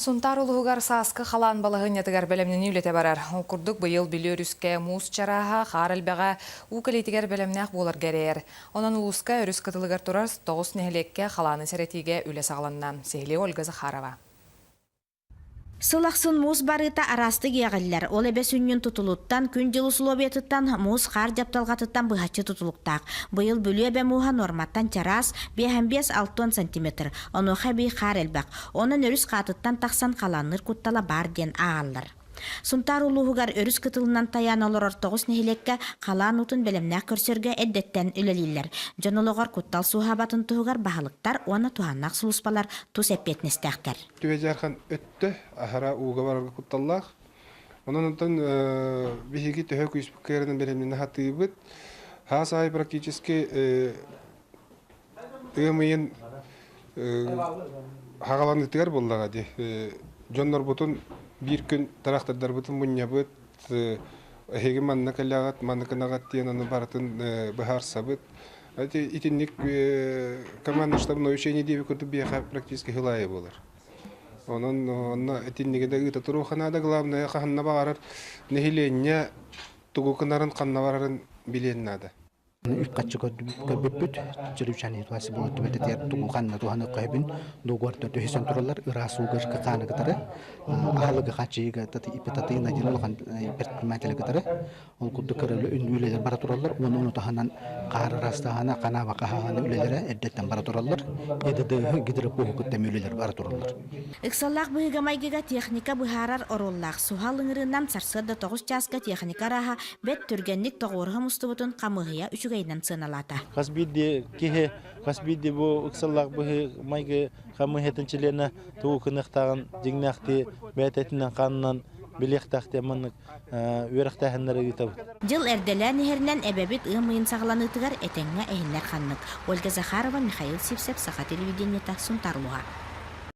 Сунтар улугар саскы халан балығын ятыгар бәлемнен үлете барар. Окурдук быйыл билерүске муз чараха харылбаға укалетигер бәлемнәк болар гәрер. Онан улуска өрүс кытылыгар турар 9 нехлекке халаны сәретиге үле сағланна. Сехли Ольга Захарова. Сылақсын муз барыта арасты геғаллар. Ол әбе сүннен тұтылуттан, күн жылы сұлобетіттан, муз қар жапталғатыттан бұғатчы тұтылуқтақ. Бұйыл бүлі әбе муға норматтан чарас 5-6 см. Оны қәбей қар әлбәқ. Оның өріс қатыттан тақсан қаланыр құттала бар ден ағалар. Сунтар улуғығар өріс кытылынан таян олар 9 нехилекке қалан ұтын бәлемнәк көрсерге әддеттен үлелейлер. Жонолығар құттал суғабатын тұғығар бағылықтар, оны туғаннақ сұлыспалар тұс әппетнестәқтер. Түвежархан өтті, ахара уға барарға құтталлақ. Онан ұнтан бігеге түхі күйіспіккерінің бәлемнені хаты бұд. Хасай практически ұйымайын хағаландықтығар болдаға де. Жонлар бұтын bir gün taraftarlar bütün munyabıt hege manna kalagat manna kanagat diye onu baratın bahar sabit. Ati itinlik komanda ştabına üçüncü diye bir kurdu bir практически hılaya bolar. Onun itinlik de ıta turu xanada главное xanna bağırır nehilenya tugu kınarın kanna vararın bilennada. Ülkatçı köbüt çırıçan hitwası bu tübete diğer tuğanna tuğanı kaybın doğurda tühsen turlar irasu gır kıtanı gıtarı ahlı gıçıga tati ipetati najil kan ipet matel gıtarı ol kudu kırılı ünlüler baraturlar onu tahanan qar rastahana kana bakahana ülelere eddetten baraturlar edede gidirip bu kutemüler baraturlar Иксаллах быгамайгыга техника быхарар ороллах сухалыңырынан сарсыда 9 часка техника раха бет түргенник тоғырға мұстыбытын қамығыя үчігейнен сыналата. Қасбидде кеhe қасбидде бұл иксаллах быгамайгы қамығетіншілені туғы күніқтағын жеңнәқті бәтетінен қанынан білектәқті мұнық өріқтәхінлері етабы. Жыл әрделі нехерінен әбәбет ұмайын сағыланытығар әтеңе әйінлер қаннық. Ольга Захарова, Михаил Сипсеп, Саха телевидениета, Сунтарлуға.